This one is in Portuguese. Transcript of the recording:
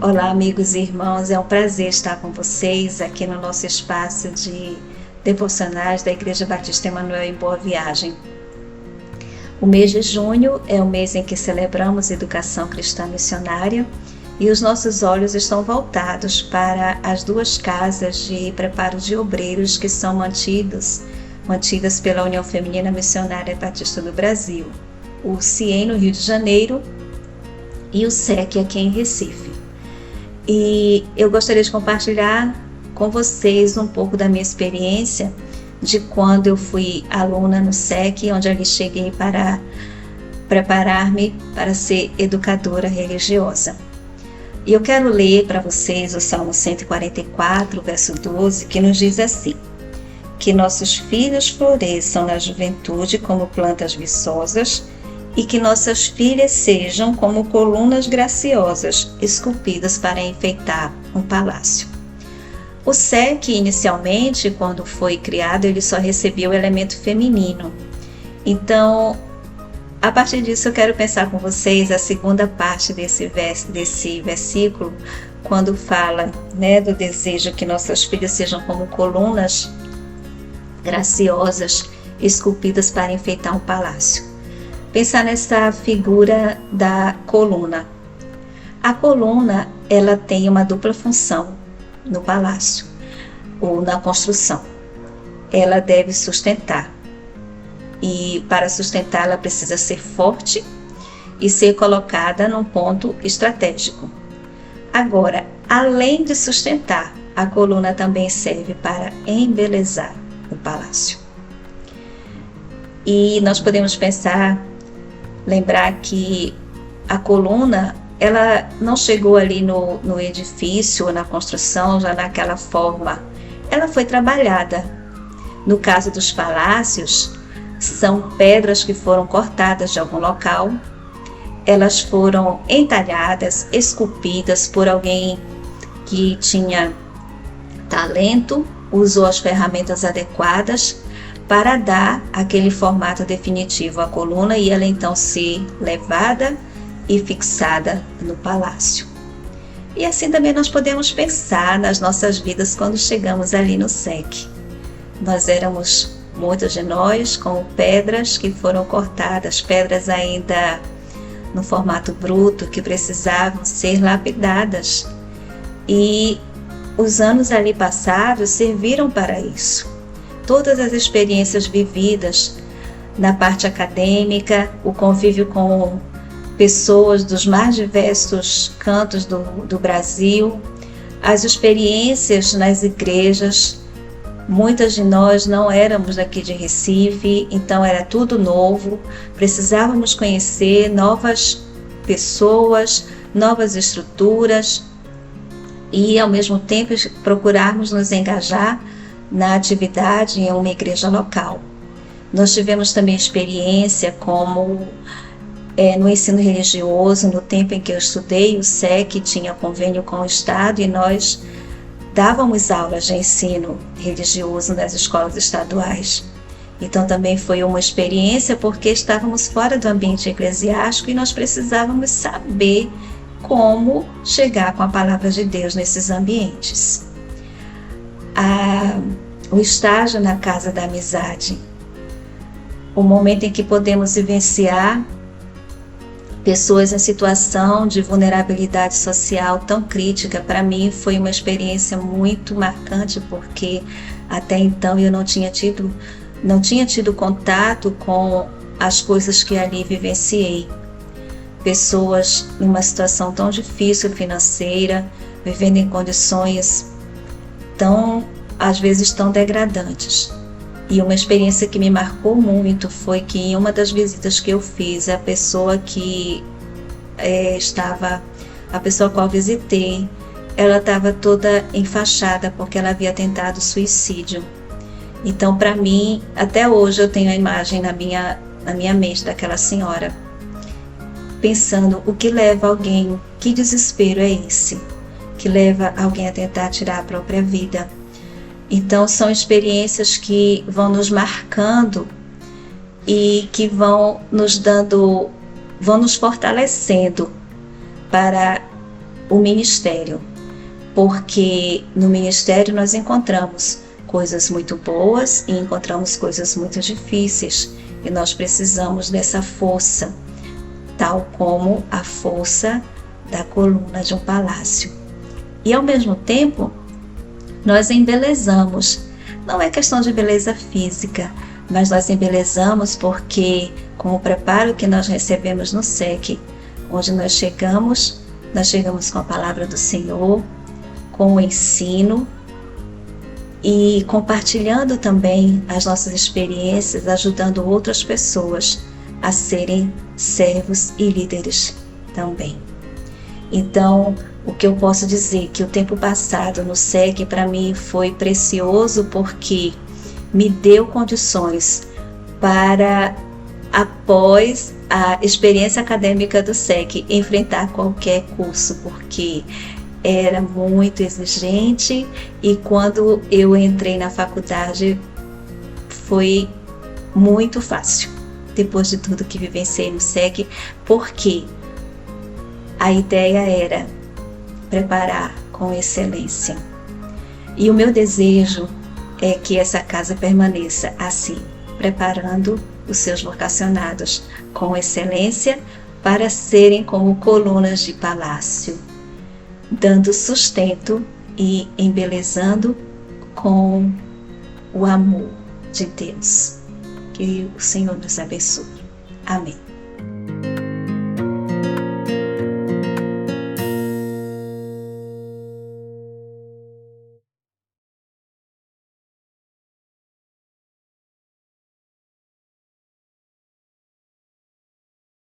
Olá, amigos e irmãos, é um prazer estar com vocês aqui no nosso espaço de devocionais da Igreja Batista Emanuel em Boa Viagem. O mês de junho é o mês em que celebramos Educação Cristã Missionária e os nossos olhos estão voltados para as duas casas de preparo de obreiros que são mantidas pela União Feminina Missionária Batista do Brasil, o CIEM no Rio de Janeiro e o SEC aqui em Recife. E eu gostaria de compartilhar com vocês um pouco da minha experiência de quando eu fui aluna no SEC, onde ali cheguei para preparar-me para ser educadora religiosa. E eu quero ler para vocês o Salmo 144, verso 12, que nos diz assim: que nossos filhos floresçam na juventude como plantas viçosas, e que nossas filhas sejam como colunas graciosas, esculpidas para enfeitar um palácio. O SEC, inicialmente, quando foi criado, ele só recebia o elemento feminino. Então, a partir disso, eu quero pensar com vocês a segunda parte desse versículo, quando fala, do desejo que nossas filhas sejam como colunas graciosas, esculpidas para enfeitar um palácio. Pensar nessa figura da coluna. A coluna, ela tem uma dupla função no palácio ou na construção. Ela deve sustentar. E para sustentar, ela precisa ser forte e ser colocada num ponto estratégico. Agora, além de sustentar, a coluna também serve para embelezar o palácio. E nós podemos lembrar que a coluna, ela não chegou ali no edifício, na construção, já naquela forma. Ela foi trabalhada. No caso dos palácios, são pedras que foram cortadas de algum local. Elas foram entalhadas, esculpidas por alguém que tinha talento, usou as ferramentas adequadas para dar aquele formato definitivo à coluna e ela então ser levada e fixada no palácio. E assim também nós podemos pensar nas nossas vidas quando chegamos ali no SEC. Nós éramos, muitos de nós, com pedras que foram cortadas, pedras ainda no formato bruto, que precisavam ser lapidadas. E os anos ali passados serviram para isso. Todas as experiências vividas na parte acadêmica, o convívio com pessoas dos mais diversos cantos do Brasil, as experiências nas igrejas. Muitas de nós não éramos daqui de Recife, então era tudo novo, precisávamos conhecer novas pessoas, novas estruturas e ao mesmo tempo procurarmos nos engajar na atividade em uma igreja local. Nós tivemos também experiência como no ensino religioso. No tempo em que eu estudei, o SEC tinha convênio com o Estado e nós dávamos aulas de ensino religioso nas escolas estaduais. Então também foi uma experiência porque estávamos fora do ambiente eclesiástico e nós precisávamos saber como chegar com a palavra de Deus nesses ambientes. O estágio na Casa da Amizade, o momento em que podemos vivenciar pessoas em situação de vulnerabilidade social tão crítica, para mim foi uma experiência muito marcante, porque até então eu não tinha tido contato com as coisas que ali vivenciei. Pessoas numa situação tão difícil financeira, vivendo em condições às vezes tão degradantes. E uma experiência que me marcou muito foi que em uma das visitas que eu fiz, a pessoa a qual visitei, ela estava toda enfaixada porque ela havia tentado suicídio. Então, para mim, até hoje eu tenho a imagem na minha mente daquela senhora, pensando o que leva alguém, que desespero é esse, que leva alguém a tentar tirar a própria vida. Então são experiências que vão nos marcando e que vão nos fortalecendo para o ministério, porque no ministério nós encontramos coisas muito boas e encontramos coisas muito difíceis, e nós precisamos dessa força, tal como a força da coluna de um palácio. E ao mesmo tempo, nós embelezamos. Não é questão de beleza física, mas nós embelezamos porque, com o preparo que nós recebemos no SEC, onde nós chegamos com a palavra do Senhor, com o ensino e compartilhando também as nossas experiências, ajudando outras pessoas a serem servos e líderes também. Então, o que eu posso dizer que o tempo passado no SEC para mim foi precioso, porque me deu condições para, após a experiência acadêmica do SEC, enfrentar qualquer curso, porque era muito exigente, e quando eu entrei na faculdade foi muito fácil, depois de tudo que vivenciei no SEC, porque a ideia era preparar com excelência. E o meu desejo é que essa casa permaneça assim, preparando os seus vocacionados com excelência para serem como colunas de palácio, dando sustento e embelezando com o amor de Deus. Que o Senhor nos abençoe. Amém.